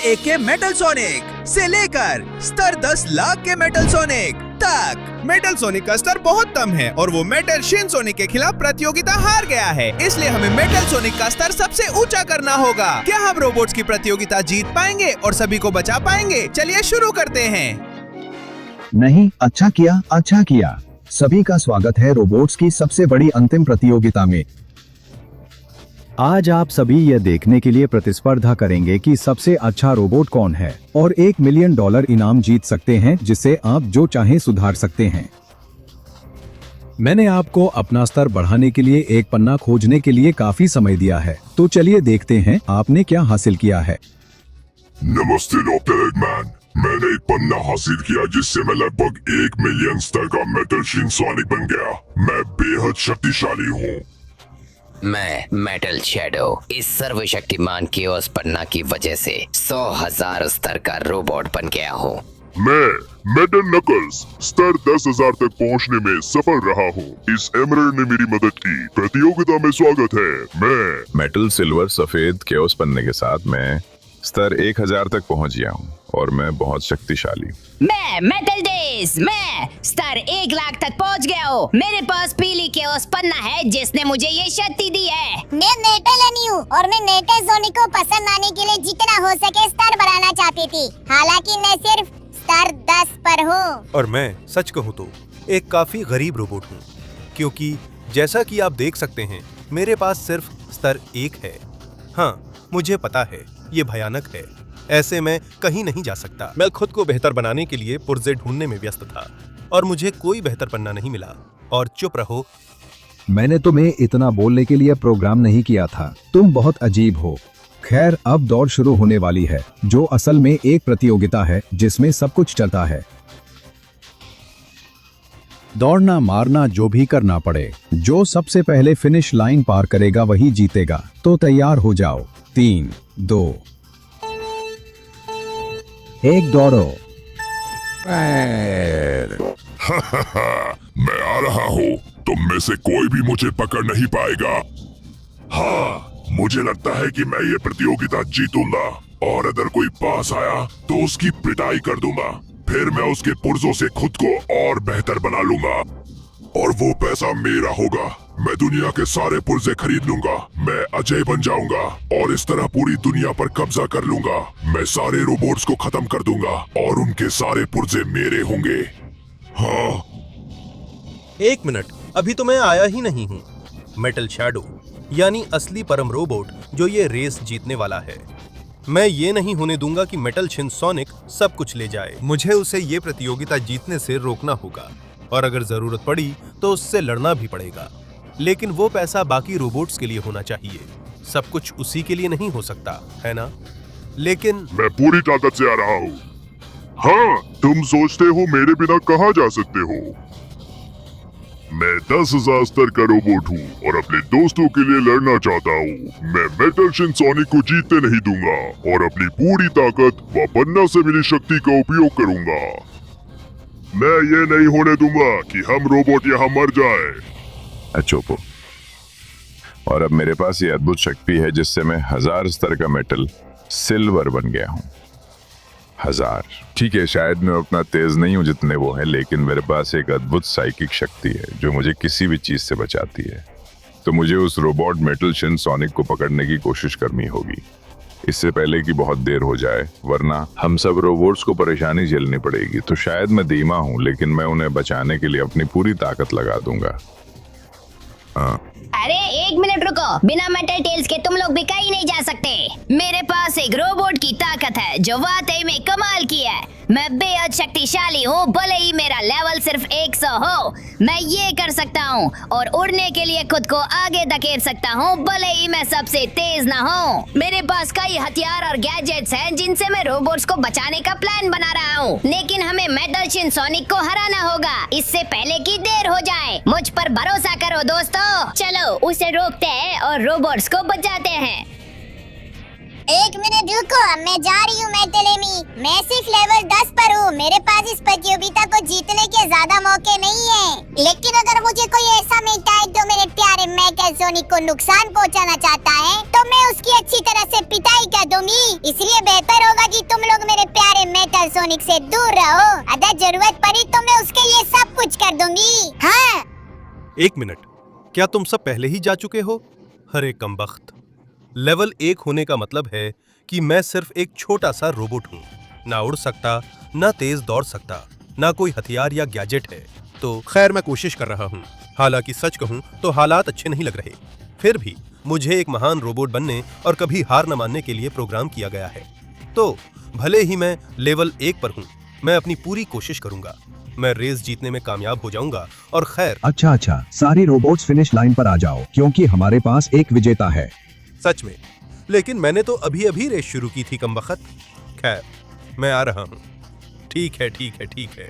1 के metal sonic से लेकर स्तर 10 लाख के मेटल सोनिक तक। मेटल सोनिक का स्तर बहुत कम है और वो मेटल शिन सोनिक के खिलाफ प्रतियोगिता हार गया है, इसलिए हमें मेटल सोनिक का स्तर सबसे ऊंचा करना होगा। क्या हम रोबोट्स की प्रतियोगिता जीत पाएंगे और सभी को बचा पाएंगे? चलिए शुरू करते हैं। नहीं, अच्छा किया। सभी का स्वागत है रोबोट्स की सबसे बड़ी अंतिम प्रतियोगिता में। आज आप सभी यह देखने के लिए प्रतिस्पर्धा करेंगे कि सबसे अच्छा रोबोट कौन है और $1 मिलियन इनाम जीत सकते हैं, जिससे आप जो चाहें सुधार सकते हैं। मैंने आपको अपना स्तर बढ़ाने के लिए एक पन्ना खोजने के लिए काफी समय दिया है, तो चलिए देखते हैं आपने क्या हासिल किया है। नमस्ते डॉक्टर एगमैन, मैंने एक पन्ना हासिल किया जिससे मैं लगभग 1 मिलियन स्तर का मेटल शिन सोनिक बन गया। मैं बेहद शक्तिशाली हूँ। मैं मेटल शैडो इस सर्वशक्तिमान कियोस पन्ना की वजह से 100,000 स्तर का रोबोट बन गया हूँ। मैं मेटल नकल्स स्तर 10,000 तक पहुँचने में सफल रहा हूँ। इस एमरल्ड ने मेरी मदद की। प्रतियोगिता में स्वागत है। मैं मेटल सिल्वर सफेद केओस पन्ने के साथ मैं स्तर 1000 तक पहुंच गया हूं और मैं बहुत शक्तिशाली। मैं मेटल डेज मैं स्तर 1 लाख तक पहुंच गया हूँ। मेरे पास पीली केओस पन्ना है जिसने मुझे ये शक्ति दी है। मैं मेटल एनी हूँ और मैं मेटल सोनिक को पसंद आने के लिए जितना हो सके स्तर बढ़ाना चाहती थी, हालांकि मैं सिर्फ स्तर 10 पर हूँ। और मैं सच कहूँ तो एक काफी गरीब रोबोट हूँ, क्योंकि जैसा कि आप देख सकते हैं मेरे पास सिर्फ स्तर 1 है। हाँ, मुझे पता है ये भयानक है, ऐसे में कहीं नहीं जा सकता। मैं खुद को बेहतर बनाने के लिए पुर्जे ढूंढने में व्यस्त था और मुझे कोई बेहतर पन्ना नहीं मिला। और चुप रहो, मैंने तुम्हें इतना बोलने के लिए प्रोग्राम नहीं किया था। तुम बहुत अजीब हो। खैर, अब दौड़ शुरू होने वाली है, जो असल में एक प्रतियोगिता है जिसमें सब कुछ चलता है। दौड़ना मारना जो भी करना पड़े, जो सबसे पहले फिनिश लाइन पार करेगा वही जीतेगा। तो तैयार हो जाओ। 3, 2, 1 दौड़ो। मैं आ रहा हूँ। तुम में से कोई भी मुझे पकड़ नहीं पाएगा। हाँ, मुझे लगता है कि मैं ये प्रतियोगिता जीतूंगा और अगर कोई पास आया तो उसकी पिटाई कर दूंगा। फिर मैं उसके पुर्जों से खुद को और बेहतर बना लूंगा और वो पैसा मेरा होगा। मैं दुनिया के सारे पुर्जे खरीद लूंगा। मैं अजय बन जाऊंगा और इस तरह पूरी दुनिया पर कब्जा कर लूंगा। मैं सारे रोबोट्स को खत्म कर दूंगा और उनके सारे पुर्जे मेरे होंगे। हाँ। 1 मिनट, अभी तो मैं आया ही नहीं हूँ। मेटल शैडो यानी असली परम रोबोट जो ये रेस जीतने वाला है। मैं ये नहीं होने दूंगा कि मेटल शिन सोनिक सब कुछ ले जाए। मुझे उसे ये प्रतियोगिता जीतने से रोकना होगा और अगर जरूरत पड़ी तो उससे लड़ना भी पड़ेगा, लेकिन वो पैसा बाकी रोबोट्स के लिए होना चाहिए। सब कुछ उसी के लिए नहीं हो सकता, है ना? लेकिन मैं पूरी ताकत से आ रहा हूँ। हाँ, तुम सोचते हो मेरे बिना कहाँ जा सकते हो? मैं 10,000 स्तर का रोबोट हूँ और अपने दोस्तों के लिए लड़ना चाहता हूँ। मैं मेटल शिन सोनिक को जीतने नहीं दूंगा और अपनी पूरी ताकत व पन्ना से मिली शक्ति का उपयोग करूंगा। मैं ये नहीं होने दूंगा कि हम रोबोट यहाँ मर जाए। चुप। और अब मेरे पास ये अद्भुत शक्ति है जिससे मैं 1000 स्तर का मेटल सिल्वर बन गया हूँ। 1000, ठीक है, शायद मैं उतना तेज नहीं हूँ जितने वो हैं, लेकिन मेरे पास एक अद्भुत साइकिक शक्ति है जो मुझे किसी भी चीज से बचाती है। तो मुझे उस रोबोट मेटल शिन सोनिक को पकड़ने की कोशिश करनी होगी इससे पहले कि बहुत देर हो जाए, वरना हम सब रोबोट्स को परेशानी झेलनी पड़ेगी। तो शायद मैं धीमा हूँ, लेकिन मैं उन्हें बचाने के लिए अपनी पूरी ताकत लगा दूंगा। अरे 1 मिनट रुको, बिना मेटल टेल्स के तुम लोग भी कहीं नहीं जा सकते। मेरे पास एक रोबोट की ताकत है जो वाकई में कमाल की है। मैं बेहद शक्तिशाली हूँ, भले ही मेरा लेवल सिर्फ 100 हो। मैं ये कर सकता हूँ और उड़ने के लिए खुद को आगे धकेल सकता हूँ, भले ही मैं सबसे तेज ना हूँ। मेरे पास कई हथियार और गैजेट्स हैं जिनसे मैं रोबोट्स को बचाने का प्लान बना रहा हूँ, लेकिन हमें मेटल शिन सोनिक को हराना होगा इससे पहले कि देर हो जाए। मुझ पर भरोसा करो दोस्तों। चलो उसे रोकते हैं और रोबोट्स को बचाते हैं। 1 मिनट रुको, मैं जा रही हूँ मेटल एमी। मैं सिर्फ लेवल 10 पर हूँ। मेरे पास इस प्रतियोगिता को जीतने के ज्यादा मौके नहीं है, लेकिन अगर मुझे कोई ऐसा मिलता है जो मेरे प्यारे मेटल सोनिक को नुकसान पहुंचाना चाहता है तो मैं उसकी अच्छी तरह से पिटाई कर दूंगी। इसलिए बेहतर होगा कि तुम लोग मेरे प्यारे मेटल सोनिक से दूर रहो। अगर जरूरत पड़ी तो मैं उसके लिए सब कुछ कर दूंगी। हाँ। 1 मिनट, क्या तुम सब पहले ही जा चुके हो? अरे कमबख्त, लेवल 1 होने का मतलब है कि मैं सिर्फ एक छोटा सा रोबोट हूँ। ना उड़ सकता, ना तेज दौड़ सकता, ना कोई हथियार या गैजेट है। तो खैर मैं कोशिश कर रहा हूँ। हालांकि सच कहूँ तो हालात अच्छे नहीं लग रहे। फिर भी मुझे एक महान रोबोट बनने और कभी हार न मानने के लिए प्रोग्राम किया गया है। तो भले ही मैं लेवल 1 पर हूँ, मैं अपनी पूरी कोशिश करूंगा। मैं रेस जीतने में कामयाब हो जाऊंगा। और खैर, अच्छा, सारी रोबोट्स फिनिश लाइन पर आ जाओ क्योंकि हमारे पास एक विजेता है। सच में, लेकिन मैंने तो अभी रेस शुरू की थी कमबख्त। खैर, मैं आ रहा हूँ। ठीक है।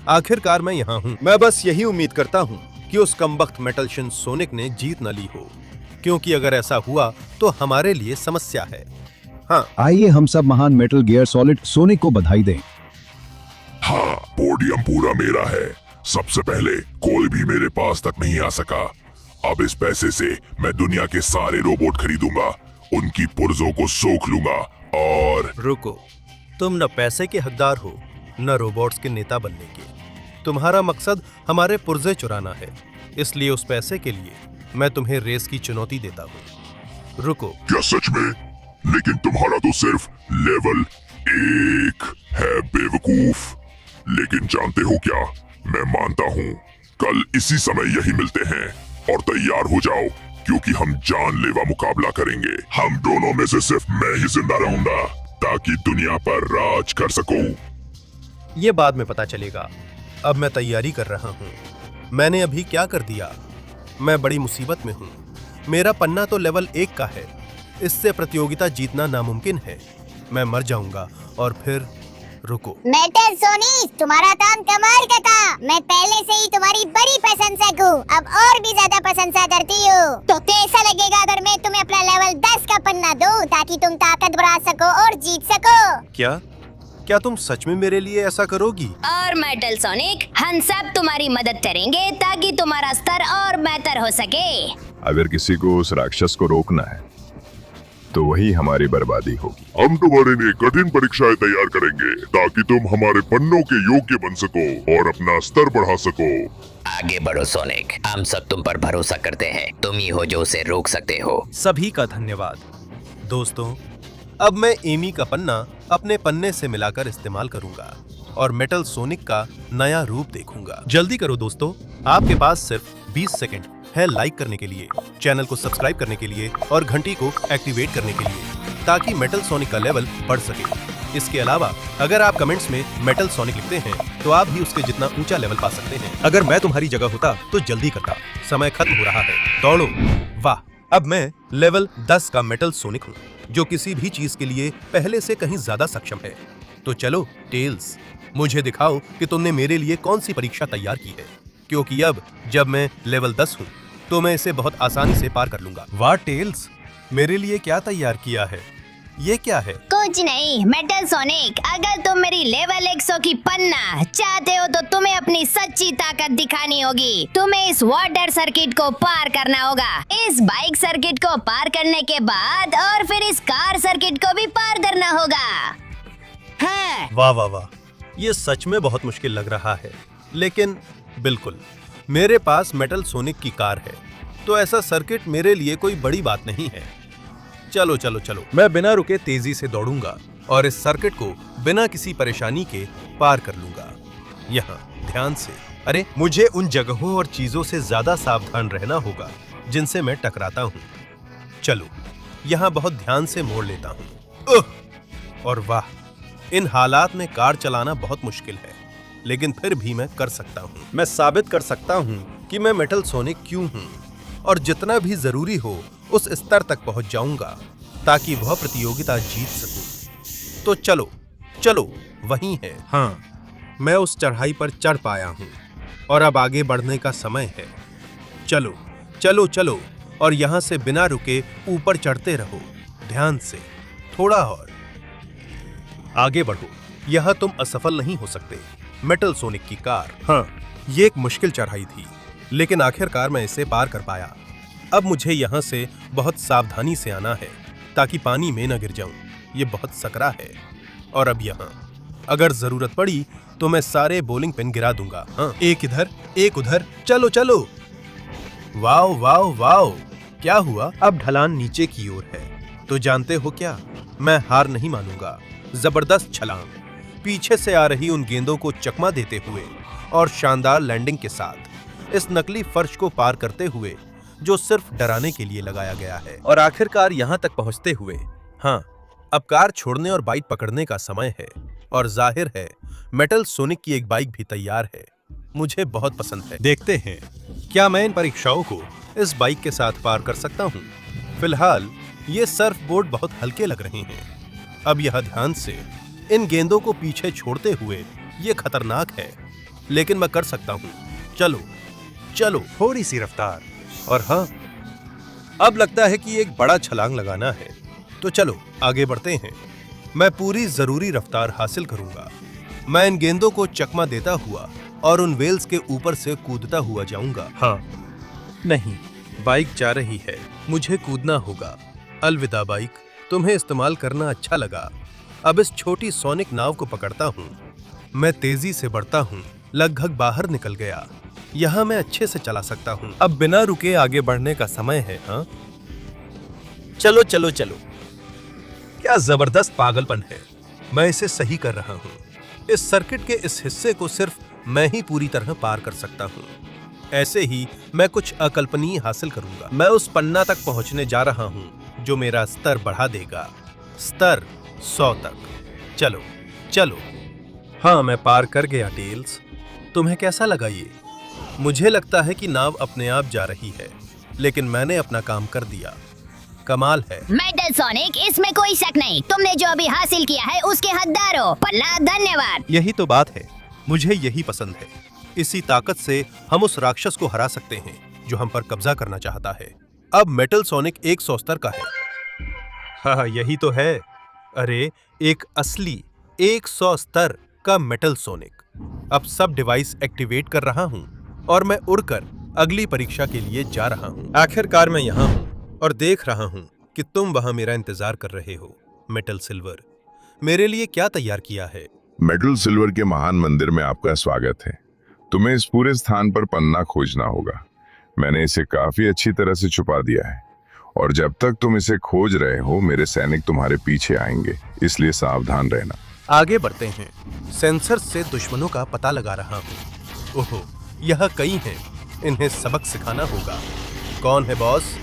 आखिरकार मैं यहाँ हूँ। मैं बस यही उम्मीद करता हूँ कि उस कमबख्त मेटल शिन सोनिक ने जीत न ली हो, क्योंकि अगर ऐसा हुआ तो हमारे लिए समस्या है। हाँ, आइए हम सब महान मेटल गियर सॉलिड सोनिक को बधाई दें। हाँ, पोडियम पूरा मेरा है। सबसे पहले कोई भी मेरे पास तक नहीं आ सका। अब इस पैसे से मैं दुनिया के सारे रोबोट खरीदूंगा, उनकी पुर्जों को सोख लूंगा और... रुको, तुम न पैसे के हकदार हो न रोबोट्स के नेता बनने के। तुम्हारा मकसद हमारे पुर्जे चुराना है, इसलिए उस पैसे के लिए मैं तुम्हें रेस की चुनौती देता हूँ। रुको। क्या सच में? लेकिन तुम्हारा तो सिर्फ लेवल 1 है बेवकूफ। लेकिन जानते हो क्या, मैं मानता हूँ कल इसी समय यही मिलते हैं और तैयार हो जाओ क्योंकि हम जानलेवा मुकाबला करेंगे। हम दोनों में से सिर्फ मैं ही जिंदा रहूंगा ताकि दुनिया पर राज कर सकूं। ये बाद में पता चलेगा। अब मैं तैयारी कर रहा हूँ। मैंने अभी क्या कर दिया? मैं बड़ी मुसीबत में हूँ। मेरा पन्ना तो लेवल 1 का है। इससे प्रतियोगिता जीतना नामुमकिन है। मैं मर जाऊंगा और फिर... रुको। मेटल सोनिक, तुम्हारा काम कमाल का था। मैं पहले से ही तुम्हारी बड़ी प्रशंसक हूँ, अब और भी ज्यादा प्रशंसा करती हूँ। तो कैसा लगेगा अगर मैं तुम्हें अपना लेवल 10 का पन्ना दूँ ताकि तुम ताकत बढ़ा सको और जीत सको? क्या तुम सच में मेरे लिए ऐसा करोगी? और मेटल सोनिक, हम सब तुम्हारी मदद करेंगे ताकि तुम्हारा स्तर और बेहतर हो सके। अगर किसी को उस राक्षस को रोकना है तो वही हमारी बर्बादी होगी। हम तुम्हारे लिए कठिन परीक्षाएं तैयार करेंगे ताकि तुम हमारे पन्नों के योग्य बन सको और अपना स्तर बढ़ा सको। आगे बढ़ो सोनिक, हम सब तुम पर भरोसा करते हैं। तुम ही हो जो उसे रोक सकते हो। सभी का धन्यवाद। दोस्तों, अब मैं एमी का पन्ना अपने पन्ने से मिलाकर इस्तेमाल करूंगा और मेटल सोनिक का नया रूप देखूंगा। जल्दी करो दोस्तों, आपके पास सिर्फ 20 सेकंड है लाइक करने के लिए, चैनल को सब्सक्राइब करने के लिए और घंटी को एक्टिवेट करने के लिए, ताकि मेटल सोनिक का लेवल बढ़ सके। इसके अलावा अगर आप कमेंट्स में मेटल सोनिक लिखते हैं तो आप भी उसके जितना ऊंचा लेवल पा सकते हैं। अगर मैं तुम्हारी जगह होता तो जल्दी करता। समय खत्म हो रहा है, दौड़ो। वाह, अब मैं लेवल 10 का मेटल सोनिक हूँ, जो किसी भी चीज के लिए पहले से कहीं ज्यादा सक्षम है। तो चलो टेल्स, मुझे दिखाओ कि तुमने मेरे लिए कौन सी परीक्षा तैयार की है, क्योंकि अब जब मैं लेवल 10 हूँ तो मैं इसे बहुत आसानी से पार कर लूंगा। वाह टेल्स, मेरे लिए क्या तैयार किया है? ये क्या है? कुछ नहीं मेटल सोनिक, अगर तुम मेरी लेवल 100 की पन्ना चाहते हो तो तुम्हें अपनी सच्ची ताकत दिखानी होगी। तुम्हें इस वाटर सर्किट को पार करना होगा, इस बाइक सर्किट को पार करने के बाद और फिर इस कार सर्किट को भी पार करना होगा। हाँ। वाह वाह वाह, ये सच में बहुत मुश्किल लग रहा है, लेकिन बिल्कुल, मेरे पास मेटल सोनिक की कार है, तो ऐसा सर्किट मेरे लिए कोई बड़ी बात नहीं है। चलो चलो चलो, मैं बिना रुके तेजी से दौड़ूंगा और इस सर्किट को बिना किसी परेशानी के पार कर लूंगा। यहाँ ध्यान से। अरे, मुझे उन जगहों और चीजों से ज्यादा सावधान रहना होगा जिनसे मैं टकराता हूँ। चलो, यहाँ बहुत ध्यान से मोड़ लेता हूँ। और वाह, इन हालात में कार चलाना बहुत मुश्किल है, लेकिन फिर भी मैं कर सकता हूँ। मैं साबित कर सकता हूँ कि मैं मेटल सोनिक क्यों हूँ, और जितना भी जरूरी हो उस स्तर तक पहुँच जाऊंगा ताकि वह प्रतियोगिता जीत सकूं। तो चलो चलो, वही है। हाँ, मैं उस चढ़ाई पर चढ़ पाया हूँ और अब आगे बढ़ने का समय है। चलो चलो चलो, और यहाँ से बिना रुके ऊपर चढ़ते रहो। ध्यान से, थोड़ा और आगे बढ़ो। यहाँ तुम असफल नहीं हो सकते। मेटल सोनिक की कार। हाँ, ये एक मुश्किल चढ़ाई थी, लेकिन आखिरकार मैं इसे पार कर पाया। अब मुझे यहाँ से बहुत सावधानी से आना है ताकि पानी में न गिर जाऊं। ये बहुत सकरा है। और अब यहाँ अगर जरूरत पड़ी तो मैं सारे बॉलिंग पिन गिरा दूंगा। हाँ, एक इधर एक उधर। चलो चलो। वाओ वाओ वाओ, क्या हुआ? अब ढलान नीचे की ओर है। तो जानते हो क्या, मैं हार नहीं मानूंगा। जबरदस्त छलांग, पीछे से आ रही उन गेंदों को चकमा देते हुए और शानदार लैंडिंग के साथ इस नकली फर्श को पार करते हुए जो सिर्फ डराने के लिए लगाया गया है। और आखिरकार यहाँ तक पहुंचते हुए, हाँ, अब कार छोड़ने और बाइक पकड़ने का समय है। और जाहिर है मेटल सोनिक की एक बाइक भी तैयार है। मुझे बहुत पसंद है। देखते हैं क्या मैं इन परीक्षाओं को इस बाइक के साथ पार कर सकता हूँ। फिलहाल ये सर्फ बोर्ड बहुत हल्के लग रहे हैं। अब यह ध्यान से इन गेंदों को पीछे छोड़ते हुए, ये खतरनाक है लेकिन मैं कर सकता हूँ। चलो चलो, थोड़ी सी रफ्तार। और हाँ, अब लगता है कि एक बड़ा छलांग लगाना है। तो चलो आगे बढ़ते हैं। मैं पूरी जरूरी रफ्तार हासिल करूंगा। मैं इन गेंदों को चकमा देता हुआ और उन वेल्स के ऊपर से कूदता हुआ जाऊंगा। हाँ, नहीं, बाइक जा रही है, मुझे कूदना होगा। अलविदा बाइक, तुम्हें इस्तेमाल करना अच्छा लगा। अब इस छोटी सोनिक नाव को पकड़ता हूँ। मैं तेजी से बढ़ता हूँ, लगभग बाहर निकल गया। यहाँ मैं अच्छे से चला सकता हूँ। अब बिना रुके आगे बढ़ने का समय है। हाँ, चलो चलो चलो। क्या जबरदस्त पागलपन है। मैं इसे सही कर रहा हूँ। इस सर्किट के इस हिस्से को सिर्फ मैं ही पूरी तरह पार कर सकता हूँ। ऐसे ही मैं कुछ अकल्पनीय हासिल करूंगा। मैं उस पन्ना तक पहुंचने जा रहा हूं जो मेरा स्तर बढ़ा देगा, स्तर 100 तक। चलो चलो। हाँ, मैं पार कर गया टेल्स। तुम्हें कैसा लगा ये? मुझे लगता है कि नाव अपने आप जा रही है, लेकिन मैंने अपना काम कर दिया। कमाल है। मेटल सोनिक, इसमें कोई शक नहीं। तुमने जो अभी हासिल किया है उसके हकदार हो। पन्ना, धन्यवाद। यही तो बात है, मुझे यही पसंद है। इसी ताकत से हम उस राक्षस को हरा सकते हैं जो हम पर कब्जा करना चाहता है। अब मेटल सोनिक 100 स्तर का है। हाँ, यही तो है। अरे, एक असली 100 स्तर का मेटल सोनिक। अब सब डिवाइस एक्टिवेट कर रहा हूँ और मैं उड़कर अगली परीक्षा के लिए जा रहा हूँ। आखिरकार मैं यहाँ हूँ और देख रहा हूँ कि तुम वहाँ मेरा इंतजार कर रहे हो। मेटल सिल्वर, मेरे लिए क्या तैयार किया है? मेटल सिल्वर के महान मंदिर में आपका स्वागत है। तुम्हें इस पूरे स्थान पर पन्ना खोजना होगा। मैंने इसे काफी अच्छी तरह से छुपा दिया है और जब तक तुम इसे खोज रहे हो मेरे सैनिक तुम्हारे पीछे आएंगे, इसलिए सावधान रहना। आगे बढ़ते हैं। सेंसर से दुश्मनों का पता लगा रहा हूँ। ओहो, यह कई हैं। इन्हें सबक सिखाना होगा। कौन है बॉस?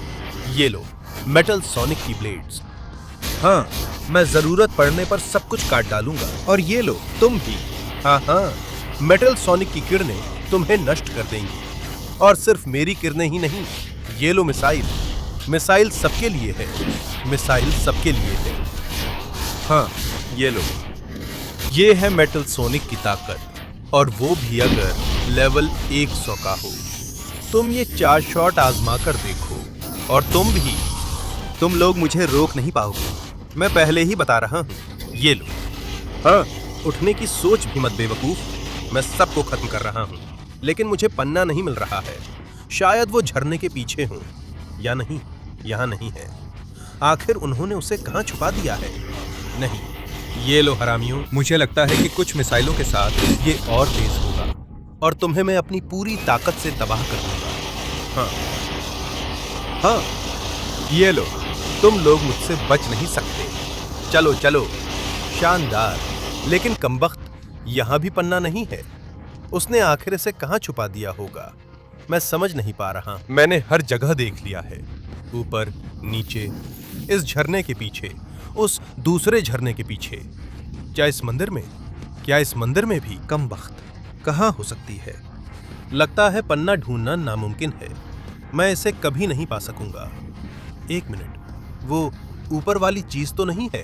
ये लो, मेटल सोनिक की ब्लेड्स। हाँ, मैं जरूरत पड़ने पर सब कुछ काट डालूंगा। और ये लो, तुम भी। हाँ हाँ, मेटल सोनिक की किरणें तुम्हें नष्ट कर देंगी। और सिर्फ मेरी किरणें ही नहीं, ये लो मिसाइल। मिसाइल सबके लिए है। मिसाइल सबके लिए है। हाँ, ये लो। ये है मेटल सोनिक की ताकत, और वो भी अगर लेवल 100 का हो। तुम ये 4 शॉट आजमा कर देखो और तुम लोग मुझे रोक नहीं पाओगे। मैं पहले ही बता रहा हूँ। ये लो। हाँ, उठने की सोच भी मत बेवकूफ। मैं सबको खत्म कर रहा हूँ, लेकिन मुझे पन्ना नहीं मिल रहा है। शायद वो झरने के पीछे हो, या नहीं, यहाँ नहीं है। आखिर उन्होंने उसे कहाँ छुपा दिया है? नहीं, ये लो हरामियों। मुझे लगता है कि कुछ मिसाइलों के साथ ये और तेज होगा और तुम्हें मैं अपनी पूरी ताकत से तबाह कर दूंगा। हाँ हाँ, ये लो। तुम लोग मुझसे बच नहीं सकते। चलो चलो। शानदार। लेकिन कमबख्त, यहाँ भी पन्ना नहीं है। उसने आखिर इसे कहाँ छुपा दिया होगा? मैं समझ नहीं पा रहा। मैंने हर जगह देख लिया है, ऊपर, नीचे, इस झरने के पीछे, उस दूसरे झरने के पीछे। क्या इस मंदिर में भी? कमबख्त, कहाँ हो सकती है? लगता है पन्ना ढूंढना नामुमकिन है। मैं इसे कभी नहीं पा सकूंगा। एक मिनट, वो ऊपर वाली चीज तो नहीं है?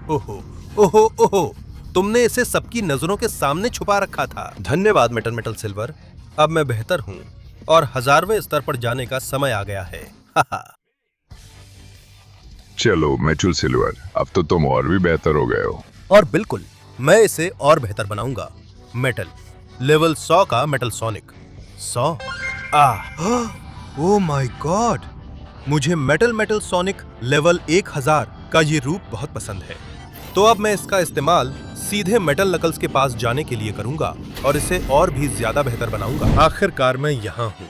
ओहो ओहो ओहो, तुमने इसे सबकी नजरों के सामने छुपा रखा था। धन्यवाद मेटल सिल्वर। अब मैं बेहतर हूँ और 1000वें स्तर पर जाने का समय आ गया है। चलो मेटल सिल्वर, अब तो तुम और भी बेहतर हो गए हो। और बिल्कुल, मैं इसे और बेहतर बनाऊंगा। मेटल लेवल 100 का metal sonic. 100। Oh my God, मुझे मेटल सोनिक लेवल 1000 का ये रूप बहुत पसंद है, तो अब मैं इसका इस्तेमाल सीधे मेटल नकल्स के पास जाने के लिए करूंगा और इसे और भी ज्यादा बेहतर बनाऊंगा। आखिरकार मैं यहाँ हूँ।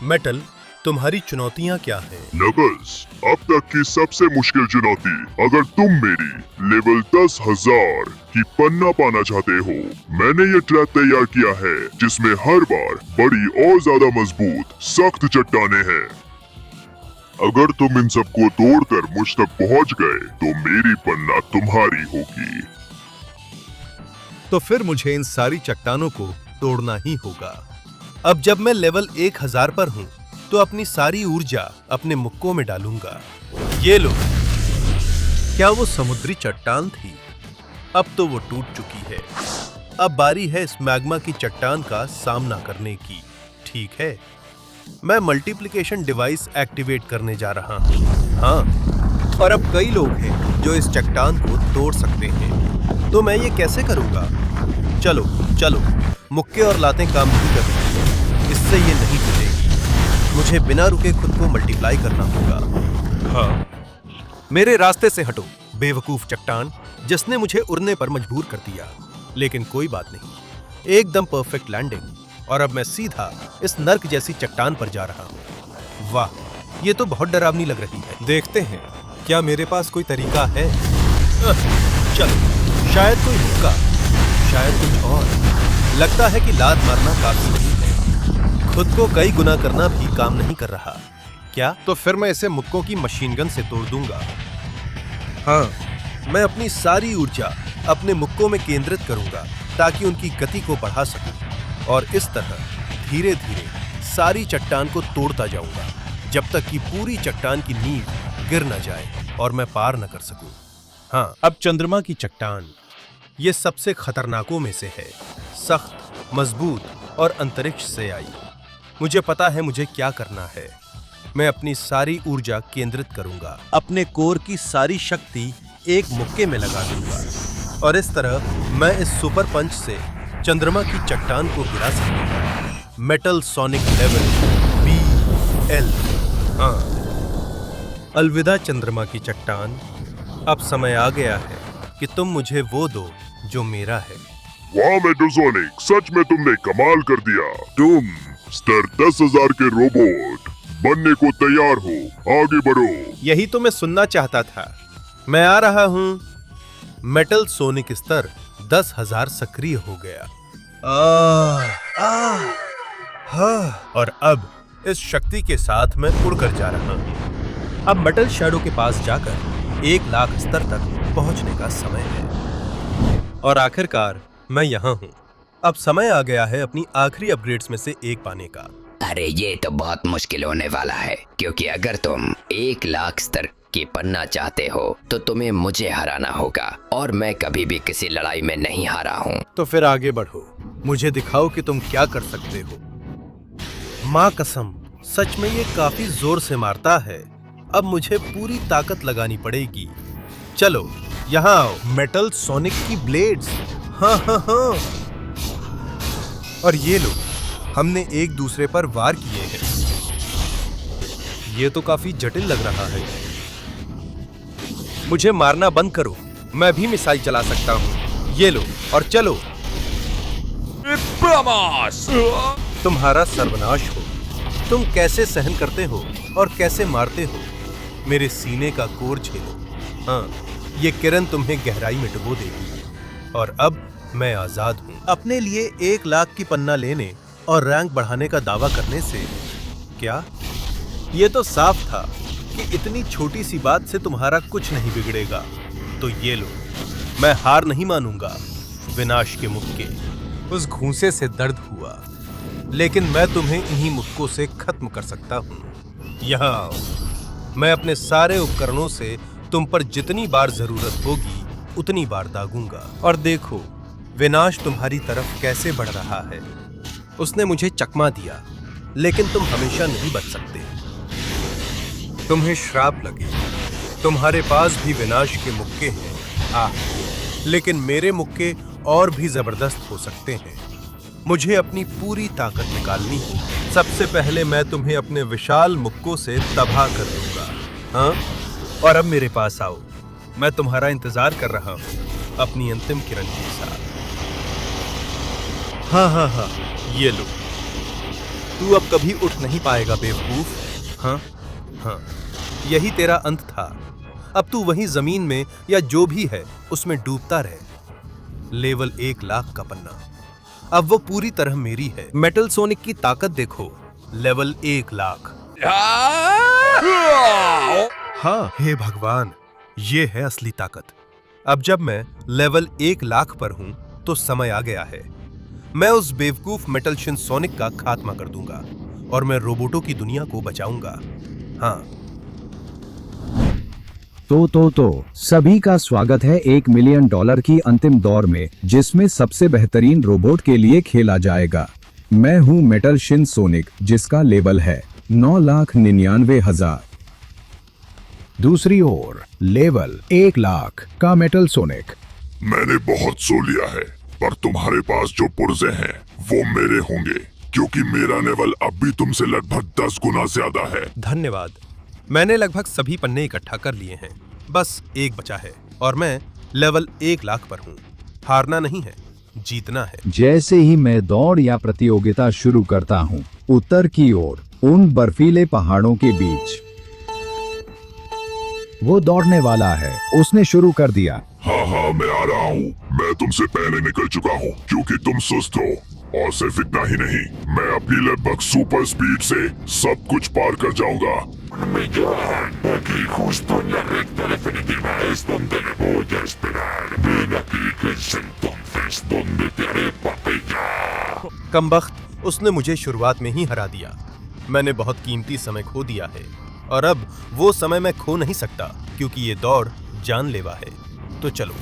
मेटल, तुम्हारी चुनौतियाँ क्या हैं? नकल्स, अब तक की सबसे मुश्किल चुनौती, अगर तुम मेरी लेवल 10,000 की पन्ना पाना चाहते हो, मैंने ये ट्रैप तैयार किया है जिसमें हर बार बड़ी और ज्यादा मजबूत सख्त चट्टाने हैं। अगर तुम इन सबको तोड़कर मुझ तक पहुंच गए तो मेरी पन्ना तुम्हारी होगी। तो फिर मुझे इन सारी चट्टानों को तोड़ना ही होगा। अब जब मैं लेवल 1000 पर हूँ तो अपनी सारी ऊर्जा अपने मुक्कों में डालूंगा। ये लो। क्या वो समुद्री चट्टान थी? अब तो वो टूट चुकी है। अब बारी है इस मैग्मा की चट्टान का सामना करने की। ठीक है, मैं मल्टीप्लिकेशन डिवाइस एक्टिवेट करने जा रहा हूँ। हाँ, और अब कई लोग हैं जो इस चट्टान को तोड़ सकते हैं, तो मैं ये कैसे करूँगा? चलो चलो, मुक्के और लातें काम नहीं कर रही हैं, इससे ये नहीं टूटेगी। मुझे बिना रुके खुद को मल्टीप्लाई करना होगा। हाँ, मेरे रास्ते से हटो बेवकूफ चट्टान, जिसने मुझे उड़ने पर मजबूर कर दिया। लेकिन कोई बात नहीं, एकदम परफेक्ट लैंडिंग, और अब मैं सीधा इस नर्क जैसी चट्टान पर जा रहा हूँ। वाह, ये तो बहुत डरावनी लग रही है। देखते हैं क्या मेरे पास कोई तरीका है। चलो, शायद कोई हुक्का, शायद कुछ और। लगता है कि लात मारना काफी नहीं है, खुद को कई गुना करना भी काम नहीं कर रहा। क्या? तो फिर मैं इसे मुक्कों की मशीन गन से तोड़ दूंगा। हाँ, मैं अपनी सारी ऊर्जा अपने मुक्कों में केंद्रित करूंगा ताकि उनकी गति को बढ़ा सकूं, और इस तरह धीरे धीरे सारी चट्टान को तोड़ता जाऊंगा जब तक कि पूरी चट्टान की नींव गिर न जाए और मैं पार न कर सकूं। हाँ, अब चंद्रमा की चट्टान, ये सबसे खतरनाकों में से है, सख्त, मजबूत और अंतरिक्ष से आई। मुझे पता है मुझे क्या करना है। मैं अपनी सारी ऊर्जा केंद्रित करूंगा, अपने कोर की सारी शक्ति एक मुक्के में लगा दूंगा, और इस तरह मैं इस सुपर पंच से चंद्रमा की चट्टान को गिरा सकूंगा। Metal sonic level BL। हाँ, अलविदा चंद्रमा की चट्टान, अब समय आ गया है कि तुम मुझे वो दो जो मेरा है। वाह मेटल सोनिक, सच में तुमने कमाल कर दिया। तुम स्तर 10,000 के रोबोट बनने को तैयार हो, आगे बढ़ो। यही तो मैं सुनना चाहता था। मैं आ रहा हूँ। मेटल सोनिक स्तर 10,000 सक्रिय हो गया। और अब इस शक्ति के साथ मैं उड़कर जा रहा हूँ। अब मेटल शैडो के पास जाकर 1 लाख स्तर तक पहुंचने का समय है। और आखिरकार मैं यहाँ हूँ। अब समय आ गया है अपनी आखिरी अपग्रेड्स में से एक पाने का। अरे ये तो बहुत मुश्किल होने वाला है, क्योंकि अगर तुम 1 लाख स्तर की पन्ना चाहते हो तो तुम्हें मुझे हराना होगा, और मैं कभी भी किसी लड़ाई में नहीं हारा हूँ। तो फिर आगे बढ़ो, मुझे दिखाओ कि तुम क्या कर सकते हो। माँ कसम, सच में ये काफी जोर से मारता है। अब मुझे पूरी ताकत लगानी पड़ेगी। चलो यहाँ आओ, मेटल सोनिक की ब्लेड्स। हाँ हाँ हाँ, और ये लो, हमने एक दूसरे पर वार किए हैं। ये तो काफी जटिल लग रहा है। मुझे मारना बंद करो, मैं भी मिसाइल चला सकता हूँ। ये लो और चलो। तुम्हारा सर्वनाश हो। तुम कैसे सहन करते हो और कैसे मारते हो। मेरे सीने का कोर झेलो। हाँ, ये किरण तुम्हें गहराई में डुबो देगी। और अब मैं आजाद हूँ। अपने लिए 1 लाख की पन्ना लेने और रैंक बढ़ाने का दावा करने से क्या? ये तो साफ था कि इतनी छोटी सी बात से तुम्हारा कुछ नहीं बिगड़ेगा। तो ये लो, मैं हार नहीं मानूंगा। विनाश के मुक्के। उस घूंसे से दर्द हुआ, लेकिन मैं तुम्हें इन्हीं मुक्कों से खत्म कर सकता हूँ। यहाँ आओ, मैं अपने सारे उपकरणों से तुम पर जितनी बार जरूरत होगी उतनी बार दागूंगा। और देखो, विनाश तुम्हारी तरफ कैसे बढ़ रहा है। उसने मुझे चकमा दिया, लेकिन तुम हमेशा नहीं बच सकते। तुम्हें श्राप लगे। तुम्हारे पास भी विनाश के मुक्के हैं, लेकिन मेरे मुक्के और भी जबरदस्त हो सकते हैं। मुझे अपनी पूरी ताकत निकालनी है। सबसे पहले मैं तुम्हें अपने विशाल मुक्कों से तबाह कर दूंगा। हाँ, और अब मेरे पास आओ, मैं तुम्हारा इंतजार कर रहा हूँ अपनी अंतिम किरण के साथ। हाँ, ये लो। तू अब कभी उठ नहीं पाएगा बेवकूफ। हाँ, यही तेरा अंत था। अब तू वहीं जमीन में या जो भी है उसमें डूबता रहे। लेवल 1 लाख का पन्ना अब वो पूरी तरह मेरी है। मेटल सोनिक की ताकत देखो, लेवल 1 लाख। हाँ, हे भगवान, ये है असली ताकत। अब जब मैं लेवल 1 लाख पर हूं तो समय आ गया है। मैं उस बेवकूफ मेटल शिनसोनिक का खात्मा कर दूंगा और मैं रोबोटों की दुनिया को बचाऊंगा। हाँ, तो सभी का स्वागत है $1 मिलियन की अंतिम दौर में, जिसमें सबसे बेहतरीन रोबोट के लिए खेला जाएगा। मैं हूं मेटल शिनसोनिक, जिसका लेवल है 9,99,000। दूसरी ओर लेवल 1 लाख का मेटल सोनिक। मैंने बहुत सो लिया है, पर तुम्हारे पास जो पुर्जे हैं वो मेरे होंगे, क्योंकि मेरा लेवल अब भी तुमसे लगभग 10 गुना ज्यादा है। धन्यवाद। मैंने लगभग सभी पन्ने इकट्ठा कर लिए हैं, बस एक बचा है और मैं लेवल 1 लाख पर हूँ। हारना नहीं है, जीतना है। जैसे ही मैं दौड़ या प्रतियोगिता शुरू करता हूँ, उत्तर की ओर उन बर्फीले पहाड़ों के बीच वो दौड़ने वाला है। उसने शुरू कर दिया। हाँ, मैं आ रहा हूँ। मैं तुमसे पहले निकल चुका हूँ क्योंकि तुम सुस्त हो, और सिर्फ इतना ही नहीं, मैं अपनी लगभग सुपर स्पीड से सब कुछ पार कर जाऊंगा। कमबख्त, उसने मुझे शुरुआत में ही हरा दिया। मैंने बहुत कीमती समय खो दिया है और अब वो समय मैं खो नहीं सकता, क्योंकि ये दौड़ जानलेवा है। तो चलो,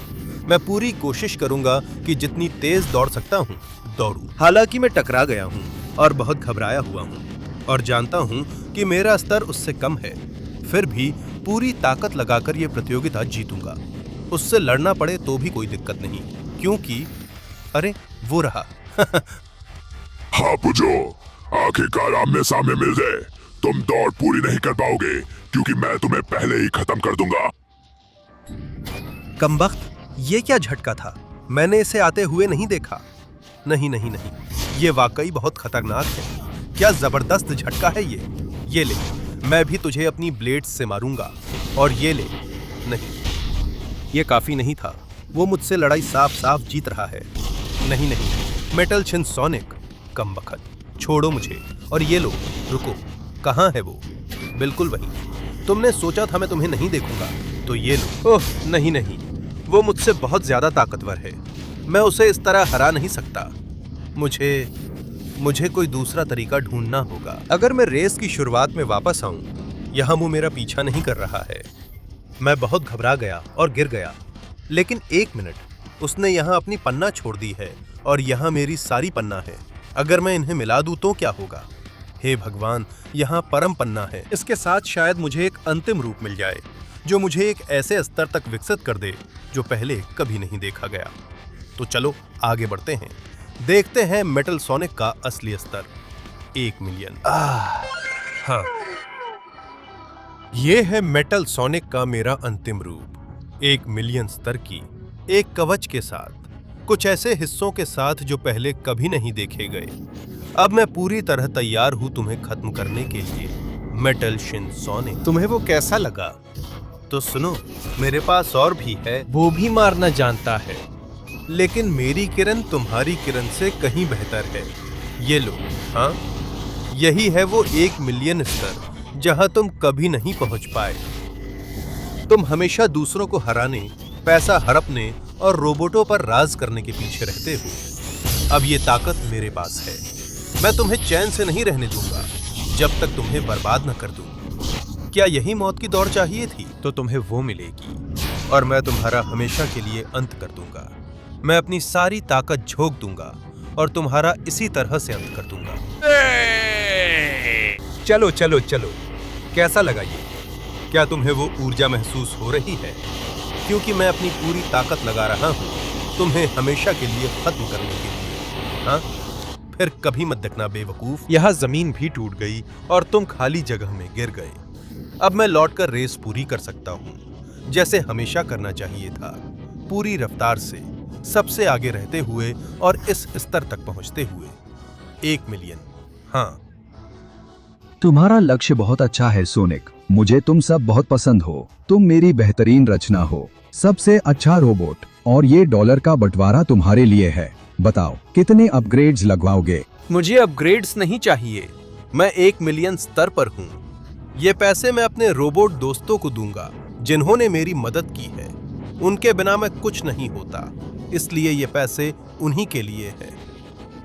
मैं पूरी कोशिश करूंगा कि जितनी तेज दौड़ सकता हूँ दौड़ूं। हालांकि मैं टकरा गया हूँ और बहुत घबराया हुआ हूँ और जानता हूँ कि मेरा स्तर उससे कम है, फिर भी पूरी ताकत लगाकर ये प्रतियोगिता जीतूंगा। उससे लड़ना पड़े तो भी कोई दिक्कत नहीं, क्योंकि अरे वो रहा। हाँ पुजो, आखिरकार आमने सामने मिल गए। तुम दौड़ पूरी नहीं कर पाओगे क्योंकि मैं तुम्हें पहले ही खत्म कर दूंगा। कमबख्त, ये क्या झटका था? मैंने इसे आते हुए नहीं देखा। नहीं, ये वाकई बहुत खतरनाक है। क्या जबरदस्त झटका है ये ले, मैं भी तुझे अपनी ब्लेड्स से मारूंगा। और ये ले। नहीं, ये काफी नहीं था। वो मुझसे लड़ाई साफ जीत रहा है। नहीं, मेटल शिनसोनिक, कमबख्त, छोड़ो मुझे। और ये लो, रुको, कहाँ है वो? बिल्कुल वही। तुमने सोचा था मैं तुम्हें नहीं देखूंगा, तो ये लो। ओह नहीं, वो मुझसे बहुत ज्यादा ताकतवर है। मैं उसे इस तरह हरा नहीं सकता। मुझे कोई दूसरा तरीका ढूंढना होगा। अगर मैं रेस की शुरुआत में वापस आऊं, यहाँ वो मेरा पीछा नहीं कर रहा है। मैं बहुत घबरा गया और गिर गया, लेकिन 1 मिनट, उसने यहाँ अपनी पन्ना छोड़ दी है और यहाँ मेरी सारी पन्ना है। अगर मैं इन्हें मिला दूं तो क्या होगा? हे भगवान, यहाँ परम पन्ना है। इसके साथ शायद मुझे एक अंतिम रूप मिल जाए जो मुझे एक ऐसे स्तर तक विकसित कर दे जो पहले कभी नहीं देखा गया। तो चलो आगे बढ़ते हैं, देखते हैं मेटल सोनिक का असली स्तर। 1 मिलियन। हाँ, ये है मेटल सोनिक का मेरा अंतिम रूप। 1 मिलियन स्तर की एक कवच के साथ, कुछ ऐसे हिस्सों के साथ जो पहले कभी नहीं देखे गए। अब मैं पूरी तरह तैयार हूं तुम्हें खत्म करने के लिए, मेटल शिनसोनिक। तुम्हें वो कैसा लगा? तो सुनो, मेरे पास और भी है, वो भी मारना जानता है, लेकिन मेरी किरण तुम्हारी किरण से कहीं बेहतर है। ये लो। हाँ, यही है वो 1 मिलियन स्तर जहां तुम कभी नहीं पहुंच पाए। तुम हमेशा दूसरों को हराने, पैसा हड़पने और रोबोटों पर राज करने के पीछे रहते हो। अब ये ताकत मेरे पास है। मैं तुम्हें चैन से नहीं रहने दूंगा जब तक तुम्हें बर्बाद न कर दूं। क्या यही मौत की दौड़ चाहिए थी? तो तुम्हें वो मिलेगी और मैं तुम्हारा हमेशा के लिए अंत कर दूंगा। मैं अपनी सारी ताकत झोंक दूंगा और तुम्हारा इसी तरह से अंत कर दूंगा। चलो चलो चलो, कैसा लगा ये? क्या तुम्हें वो ऊर्जा महसूस हो रही है? क्योंकि मैं अपनी पूरी ताकत लगा रहा हूँ तुम्हें हमेशा के लिए खत्म करने के लिए। हाँ, फिर कभी मत देखना बेवकूफ। यहाँ जमीन भी टूट गई और तुम खाली जगह में गिर गए। अब मैं लौटकर रेस पूरी कर सकता हूँ, जैसे हमेशा करना चाहिए था, पूरी रफ्तार से, सबसे आगे रहते हुए और इस स्तर तक पहुंचते हुए। 1 मिलियन। हाँ, तुम्हारा लक्ष्य बहुत अच्छा है सोनिक। मुझे तुम सब बहुत पसंद हो। तुम मेरी बेहतरीन रचना हो, सबसे अच्छा रोबोट। और ये डॉलर का बंटवारा तुम्हारे लिए है। बताओ कितने अपग्रेड्स लगवाओगे? मुझे अपग्रेड्स नहीं चाहिए। मैं 1 मिलियन स्तर पर हूँ। ये पैसे मैं अपने रोबोट दोस्तों को दूंगा जिन्होंने मेरी मदद की है। उनके बिना मैं कुछ नहीं होता, इसलिए ये पैसे उन्हीं के लिए हैं,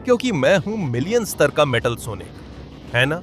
क्योंकि मैं हूँ मिलियन स्तर का मेटल सोनिक, है ना?